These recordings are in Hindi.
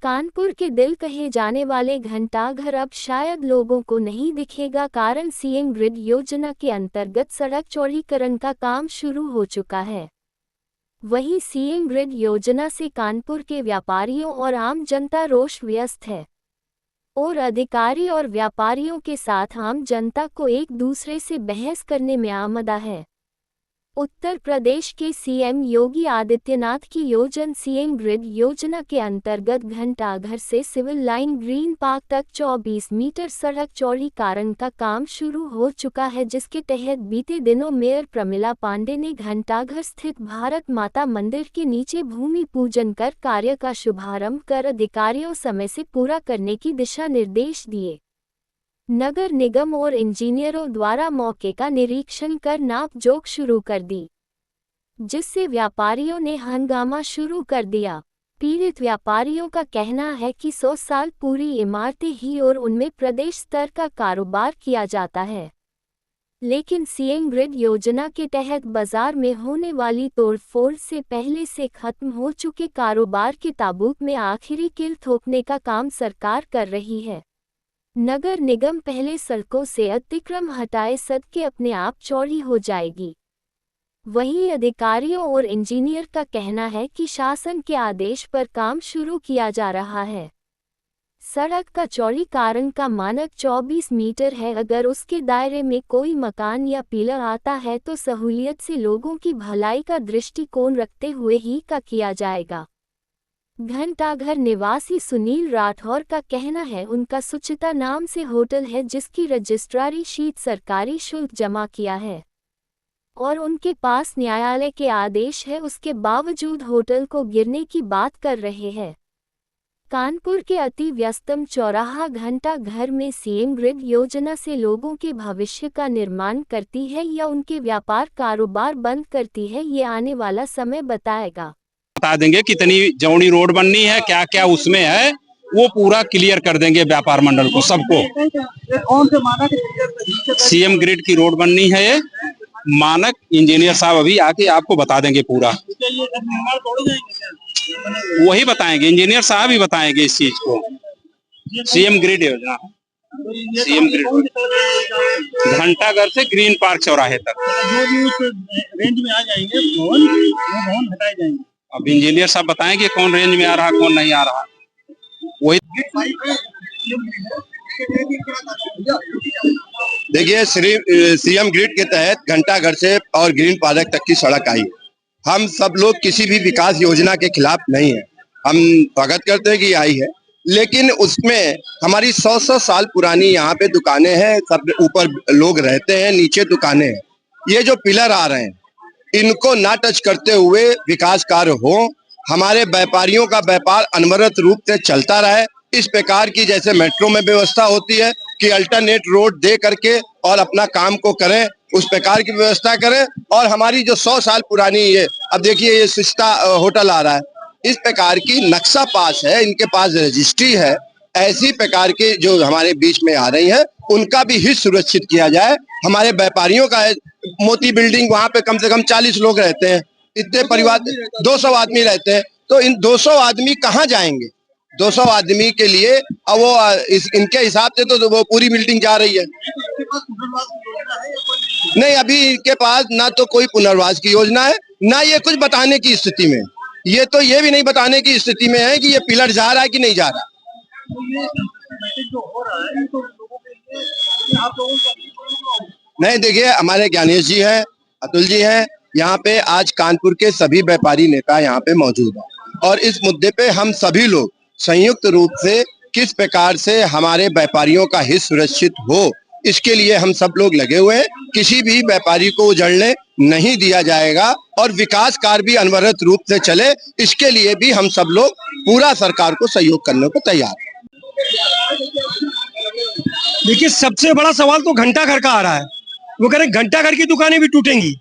कानपुर के दिल कहे जाने वाले घंटाघर अब शायद लोगों को नहीं दिखेगा, कारण सीएम ग्रिड योजना के अंतर्गत सड़क चौड़ीकरण का काम शुरू हो चुका है। वहीं सीएम ग्रिड योजना से कानपुर के व्यापारियों और आम जनता रोष व्यस्त है और अधिकारी और व्यापारियों के साथ आम जनता को एक दूसरे से बहस करने में आमदा है। उत्तर प्रदेश के सीएम योगी आदित्यनाथ की योजना सीएम ग्रिड योजना के अंतर्गत घंटाघर से सिविल लाइन ग्रीन पार्क तक 24 मीटर सड़क चौड़ीकरण का काम शुरू हो चुका है, जिसके तहत बीते दिनों मेयर प्रमिला पांडे ने घंटाघर स्थित भारत माता मंदिर के नीचे भूमि पूजन कर कार्य का शुभारंभ कर अधिकारियों समय से पूरा करने की दिशा निर्देश दिए। नगर निगम और इंजीनियरों द्वारा मौके का निरीक्षण कर नाप जोख शुरू कर दी, जिससे व्यापारियों ने हंगामा शुरू कर दिया। पीड़ित व्यापारियों का कहना है कि 100 साल पूरी इमारतें ही और उनमें प्रदेश स्तर का कारोबार किया जाता है, लेकिन सीएम ग्रिड योजना के तहत बाजार में होने वाली तोड़फोड़ से पहले से खत्म हो चुके कारोबार के ताबूत में आखिरी कील ठोकने का काम सरकार कर रही है। नगर निगम पहले सड़कों से अतिक्रमण हटाए सड़कें अपने आप चौड़ी हो जाएगी। वहीं अधिकारियों और इंजीनियर का कहना है कि शासन के आदेश पर काम शुरू किया जा रहा है। सड़क का चौड़ीकरण का मानक 24 मीटर है। अगर उसके दायरे में कोई मकान या पिलर आता है तो सहूलियत से लोगों की भलाई का दृष्टिकोण रखते हुए ही का किया जाएगा। घंटाघर निवासी सुनील राठौर का कहना है उनका सुचिता नाम से होटल है, जिसकी रजिस्ट्रारी शीट सरकारी शुल्क जमा किया है और उनके पास न्यायालय के आदेश है, उसके बावजूद होटल को गिरने की बात कर रहे हैं। कानपुर के अति व्यस्तम चौराहा घंटाघर में सीएम ग्रिड योजना से लोगों के भविष्य का निर्माण करती है या उनके व्यापार कारोबार बंद करती है, ये आने वाला समय बताएगा। बता देंगे कितनी जौनी रोड बननी है, क्या क्या उसमें है, वो पूरा क्लियर कर देंगे व्यापार मंडल को, सबको। सीएम ग्रिड की रोड बननी है, ये मानक इंजीनियर साहब अभी आके आपको बता देंगे पूरा। वही बताएंगे, इंजीनियर साहब ही बताएंगे इस चीज को। सीएम ग्रिड योजना, सीएम ग्रिड घंटाघर से ग्रीन पार्क चौराहे तक रेंज में आ जाएंगे भवन, वो भवन हटाए जाएंगे। अब इंजीनियर साहब बताएंगे कौन रेंज में आ रहा, कौन नहीं आ रहा। वही देखिए, सीएम ग्रिड के तहत घंटाघर से और ग्रीन पार्क तक की सड़क आई। हम सब लोग किसी भी विकास योजना के खिलाफ नहीं है, हम स्वागत करते हैं कि आई है, लेकिन उसमें हमारी 100 साल पुरानी यहाँ पे दुकानें हैं, सब ऊपर लोग रहते हैं, नीचे दुकानें हैं। ये जो पिलर आ रहे हैं इनको ना टच करते हुए विकास कार्य हो, हमारे व्यापारियों का व्यापार अनवरत रूप से चलता रहे। इस प्रकार की जैसे मेट्रो में व्यवस्था होती है कि अल्टरनेट रोड दे करके और अपना काम को करें, उस प्रकार की व्यवस्था करें। और हमारी जो 100 साल पुरानी ये, अब देखिए ये सिस्टा होटल आ रहा है, इस प्रकार की नक्शा पास है, इनके पास रजिस्ट्री है। ऐसी प्रकार के जो हमारे बीच में आ रही है उनका भी हित सुरक्षित किया जाए। हमारे व्यापारियों का है, मोती बिल्डिंग, वहां पे कम से कम 40 लोग रहते हैं, इतने परिवार 200 आदमी रहते हैं, तो इन 200 आदमी कहाँ जाएंगे? 200 आदमी के लिए अब वो इनके हिसाब से तो वो पूरी बिल्डिंग जा रही है। नहीं, अभी इनके पास ना तो कोई पुनर्वास की योजना है, ना ये कुछ बताने की स्थिति में। ये तो ये भी नहीं बताने की स्थिति में है कि ये पिलर जा रहा है कि नहीं जा रहा। नहीं, देखिए हमारे ज्ञानेश जी हैं, अतुल जी हैं, यहाँ पे आज कानपुर के सभी व्यापारी नेता यहाँ पे मौजूद हैं और इस मुद्दे पे हम सभी लोग संयुक्त रूप से किस प्रकार से हमारे व्यापारियों का हित सुरक्षित हो, इसके लिए हम सब लोग लगे हुए हैं। किसी भी व्यापारी को उजड़ने नहीं दिया जाएगा और विकास कार्य भी अनवरत रूप से चले, इसके लिए भी हम सब लोग पूरा सरकार को सहयोग करने को तैयार हैं। देखिए, सबसे बड़ा सवाल तो घंटाघर का आ रहा है। वो कह रहे घंटाघर की दुकानें भी टूटेंगी।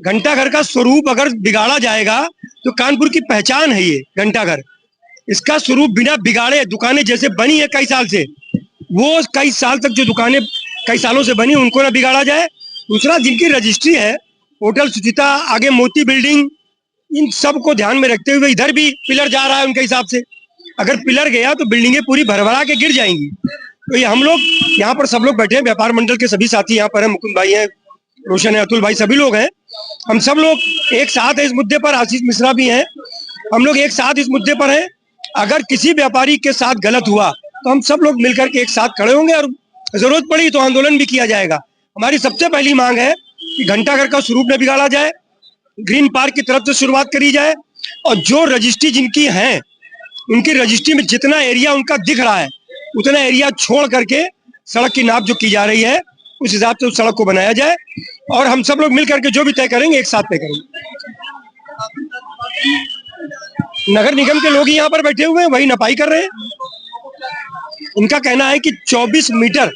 घंटाघर का स्वरूप अगर बिगाड़ा जाएगा तो कानपुर की पहचान है ये घंटाघर। इसका स्वरूप बिना बिगाड़े दुकानें जैसे बनी है कई साल से, वो कई साल तक जो दुकानें कई सालों से बनी उनको ना बिगाड़ा जाए। दूसरा, जिनकी रजिस्ट्री है होटल सुचिता, आगे मोती बिल्डिंग, इन सब को ध्यान में रखते हुए इधर भी पिलर जा रहा है उनके हिसाब से। अगर पिलर गया तो बिल्डिंगें पूरी भरभरा के गिर जाएंगी। तो ये हम लोग यहाँ पर सब लोग बैठे हैं, व्यापार मंडल के सभी साथी यहाँ पर हैं, मुकुंद भाई हैं, रोशन है, अतुल भाई, सभी लोग हैं। हम सब लोग एक साथ है इस मुद्दे पर। आशीष मिश्रा भी हैं, हम लोग एक साथ इस मुद्दे पर हैं। अगर किसी व्यापारी के साथ गलत हुआ तो हम सब लोग मिलकर के एक साथ खड़े होंगे और जरूरत पड़ी तो आंदोलन भी किया जाएगा। हमारी सबसे पहली मांग है कि घंटाघर का स्वरूप न बिगाड़ा जाए, ग्रीन पार्क की तरफ से शुरुआत करी जाए, और जो रजिस्ट्री जिनकी है उनकी रजिस्ट्री में जितना एरिया उनका दिख रहा है उतना एरिया छोड़ करके सड़क की नाप जो की जा रही है उस हिसाब से उस सड़क को बनाया जाए, और हम सब लोग मिल करके जो भी तय करेंगे एक साथ तय करेंगे। नगर निगम के लोग यहाँ पर बैठे हुए हैं, वही नपाई कर रहे हैं। उनका कहना है कि 24 मीटर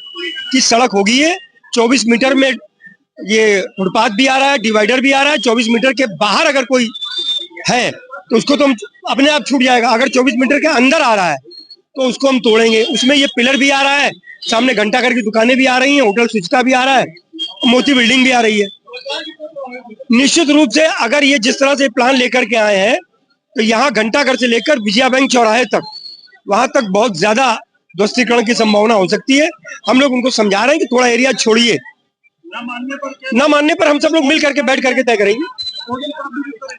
की सड़क होगी ये, 24 मीटर में ये फुटपाथ भी आ रहा है, डिवाइडर भी आ रहा है। 24 मीटर के बाहर अगर कोई है तो उसको तो हम अपने आप छूट जाएगा। अगर 24 मीटर के अंदर आ रहा है तो उसको हम तोड़ेंगे। उसमें ये पिलर भी आ रहा है, सामने घंटाघर की दुकानें भी आ रही हैं, होटल सुचिता भी आ रहा है, मोती बिल्डिंग भी आ रही है। निश्चित रूप से अगर ये जिस तरह से प्लान लेकर के आए हैं तो यहाँ घंटाघर से लेकर विजया बैंक चौराहे तक, वहां तक बहुत ज्यादा ध्वस्तीकरण की संभावना हो सकती है। हम लोग उनको समझा रहे हैं कि थोड़ा एरिया छोड़िए। न मानने पर हम सब लोग मिल करके बैठ करके तय करेंगे।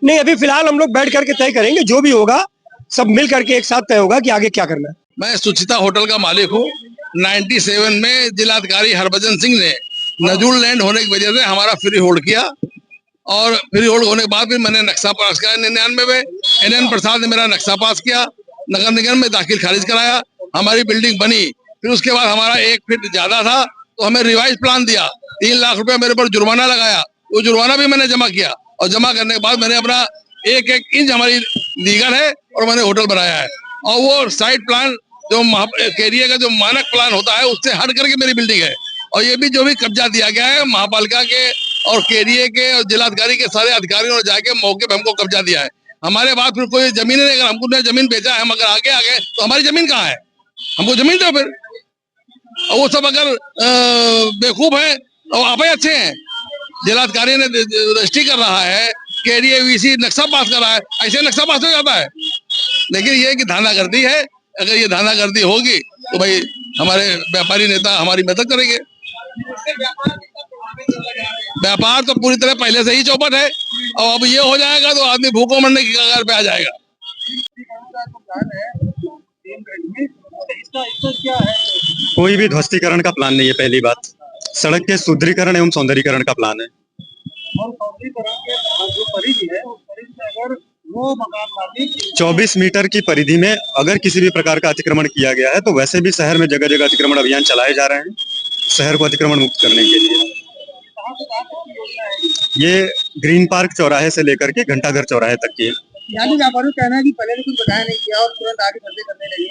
नहीं, अभी फिलहाल हम लोग बैठ करके तय करेंगे, जो भी होगा सब मिल करके एक साथ तय होगा कि आगे क्या करना है। मैं सुचिता होटल का मालिक हूँ। 97 में जिलाधिकारी हरभजन सिंह ने नजूल लैंड होने की वजह से हमारा फ्री होल्ड किया, और फ्री होल्ड होने के बाद फिर मैंने नक्शा पास किया 99 में। NN प्रसाद ने मेरा नक्शा पास किया, नगर निगम में दाखिल खारिज कराया, हमारी बिल्डिंग बनी। फिर उसके बाद हमारा 1 फीट ज्यादा था तो हमें रिवाइज प्लान दिया, 3 लाख रुपया मेरे पर जुर्माना लगाया। वो जुर्माना भी मैंने जमा किया, और जमा करने के बाद मैंने अपना 1-1 इंच हमारी लीगल है और मैंने होटल बनाया है। और वो साइड प्लान जो एरिया का जो मानक प्लान होता है उससे हट करके मेरी बिल्डिंग है। और ये भी जो भी कब्जा दिया गया है महापालिका के और केरिए के और जिलाधिकारी के सारे अधिकारियों ने जाके मौके पे हमको कब्जा दिया है। हमारे बाद फिर कोई जमीन नहीं, अगर हमको जमीन बेचा है, हम अगर आगे आ गए तो हमारी जमीन कहाँ है? हमको जमीन दो फिर। और वो सब अगर बेवकूफ है और आप अच्छे हैं, जिलाधिकारी ने रजिस्ट्री कर रहा है, केरिए वीसी नक्शा पास कर रहा है, ऐसे नक्शा पास हो जाता है। लेकिन ये कि धानागर्दी है, अगर ये धानागर्दी होगी तो भाई हमारे व्यापारी नेता हमारी मदद करेंगे। व्यापार तो पूरी तरह पहले से ही चौपट है, और अब ये हो जाएगा तो आदमी भूखों मरने की कगार पे आ जाएगा। कोई भी ध्वस्तीकरण का प्लान नहीं है। पहली बात, सड़क के सुदृढ़ीकरण एवं सौंदर्यीकरण का प्लान है। और सौंदर्यीकरण के जो परिधि है उस परिधि में अगर वो मकान मालिक 24 मीटर की परिधि में अगर किसी भी प्रकार का अतिक्रमण किया गया है तो वैसे भी शहर में जगह जगह अतिक्रमण अभियान चलाए जा रहे हैं शहर को अतिक्रमण मुक्त करने के लिए। ये ग्रीन पार्क चौराहे से लेकर के घंटाघर चौराहे तक की है। यहाँ भी व्यापारियों का कहना है कि पहले भी कुछ बताया नहीं किया और तुरंत आगे सर्वे करने लगे।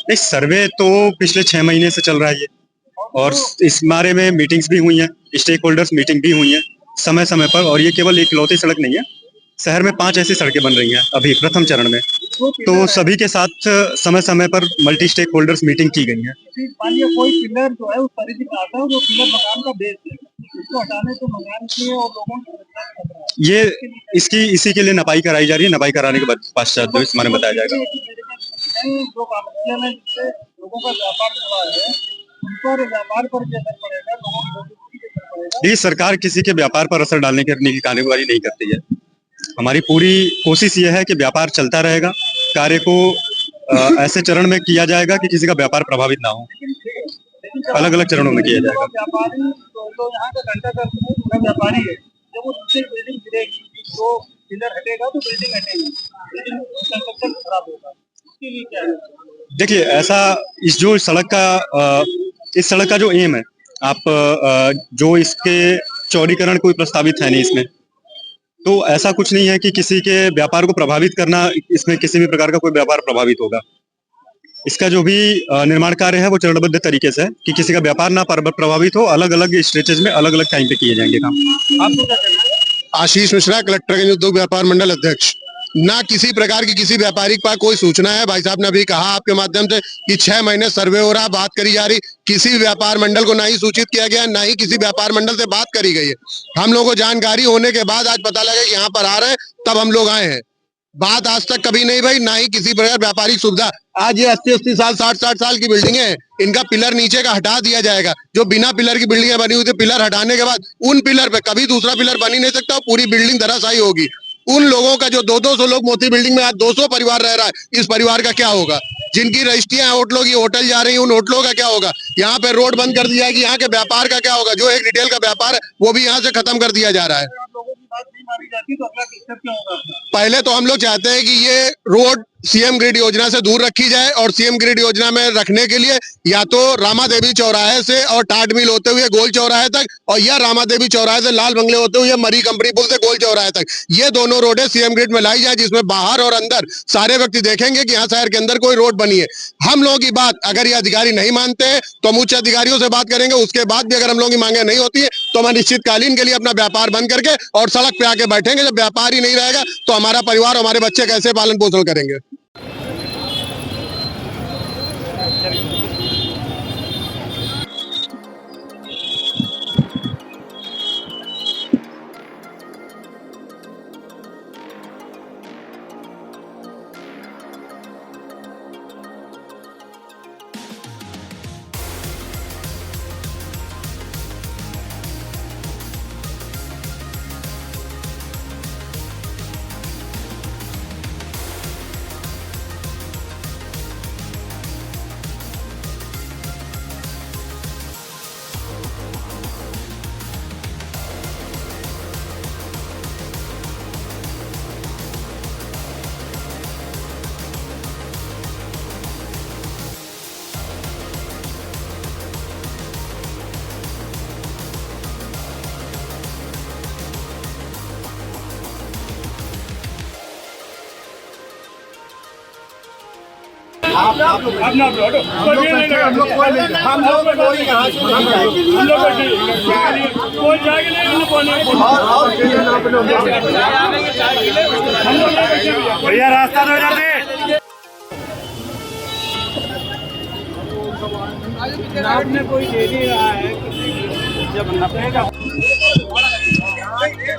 नहीं, सर्वे तो पिछले 6 महीने से चल रहा है ये, और इस बारे में मीटिंग्स भी हुई हैं, स्टेक होल्डर्स मीटिंग भी हुई है समय समय पर। और ये केवल इकलौती सड़क नहीं है, शहर में 5 ऐसी सड़कें बन रही हैं अभी प्रथम चरण में, तो सभी के साथ समय समय पर मल्टी स्टेक होल्डर्स मीटिंग की गई है। कोई पिलर जो है उस परिधि में आता है, जो पिलर मकान का बेस है, इसको हटाने से मकान की और लोगों की ये इसी के लिए नपाई कराई जा रही है। नपाई कराने के बाद पश्चात जो इस बारे में बताया जाएगा। जो कामर्शियल है जिससे लोगों का व्यापार जुड़ा है, उन पर व्यापार पर क्या असर पड़ेगा, लोगों को ये सरकार किसी के व्यापार पर असर डालने की कार्यवाही नहीं करती है। हमारी पूरी कोशिश ये है कि व्यापार चलता रहेगा, कार्य को ऐसे चरण में किया जाएगा कि किसी का व्यापार प्रभावित ना हो, अलग अलग चरणों में किया जाएगा। व्यापारी तो यहाँ का घंटाघर पूरा व्यापारी है, जब वो नीचे बिल्डिंग गिरेगी तो पिलर हटेगा तो बिल्डिंग हटेगी, लेकिन कंस्ट्रक्शन खराब होगा, उसके लिए क्या है? देखिए, ऐसा इस सड़क का जो एम है, आप जो इसके चौड़ीकरण कोई प्रस्तावित है नहीं इसमें, तो ऐसा कुछ नहीं है कि किसी के व्यापार को प्रभावित करना, इसमें किसी भी प्रकार का कोई व्यापार प्रभावित होगा। इसका जो भी निर्माण कार्य है वो चरणबद्ध तरीके से है कि किसी का व्यापार ना प्रभावित हो, अलग अलग स्ट्रेचेज में अलग अलग टाइम पे किए जाएंगे काम। आपको क्या कहना है? आशीष मिश्रा, कलेक्टरगंज उद्योग व्यापार मंडल अध्यक्ष। ना किसी प्रकार की किसी व्यापारी के पास कोई सूचना है। भाई साहब ने अभी कहा आपके माध्यम से कि 6 महीने सर्वे हो रहा, बात करी जा रही, किसी व्यापार मंडल को ना ही सूचित किया गया, ना ही किसी व्यापार मंडल से बात करी गई है। हम लोगों को जानकारी होने के बाद आज पता लगा कि यहाँ पर आ रहे हैं, तब हम लोग आए हैं। बात आज तक कभी नहीं भाई, ना ही किसी प्रकार व्यापारिक सुविधा। आज ये 80-80 साल 60-60 साल की बिल्डिंगें हैं, इनका पिलर नीचे का हटा दिया जाएगा। जो बिना पिलर की बिल्डिंगें बनी हुई थी, पिलर हटाने के बाद उन पिलर पे कभी दूसरा पिलर बन ही नहीं सकता, पूरी बिल्डिंग धराशायी होगी। उन लोगों का जो 200 लोग मोती बिल्डिंग में आज 200 परिवार रह रहा है, इस परिवार का क्या होगा? जिनकी रजिस्ट्रियां होटलों की, होटल जा रही है, उन होटलों का क्या होगा? यहाँ पे रोड बंद कर दी जाएगी, यहाँ के व्यापार का क्या होगा? जो एक रिटेल का व्यापार है वो भी यहाँ से खत्म कर दिया जा रहा है। आप लोगों की बात नहीं मानी जाती तो अगला स्टेप क्या होगा आपका? पहले तो हम लोग चाहते हैं कि ये रोड सीएम ग्रिड योजना से दूर रखी जाए, और सीएम ग्रिड योजना में रखने के लिए या तो रामा देवी चौराहे से और टाट मिल होते हुए गोल चौराहे तक, और या रामा देवी चौराहे से लाल बंगले होते हुए मरी कंपनी पुल से गोल चौराहे तक, ये दोनों रोडें सीएम ग्रिड में लाई जाए, जिसमें बाहर और अंदर सारे व्यक्ति देखेंगे कि यहाँ शहर के अंदर कोई रोड बनी है। हम लोगों की बात अगर ये अधिकारी नहीं मानते हैं तो हम उच्च अधिकारियों से बात करेंगे। उसके बाद भी अगर हम लोगों की मांगे नहीं होती है तो हम अनिश्चितकालीन के लिए अपना व्यापार बंद करके और सड़क पे आके बैठेंगे। जब व्यापार ही नहीं रहेगा तो हमारा परिवार, हमारे बच्चे कैसे पालन पोषण करेंगे? हम लोग कोई यहाँ से नहीं जाएंगे, कोई जाएगा नहीं, भैया रास्ता दो इधर से। आपने कोई दे नहीं रहा है, जब नपेगा आगे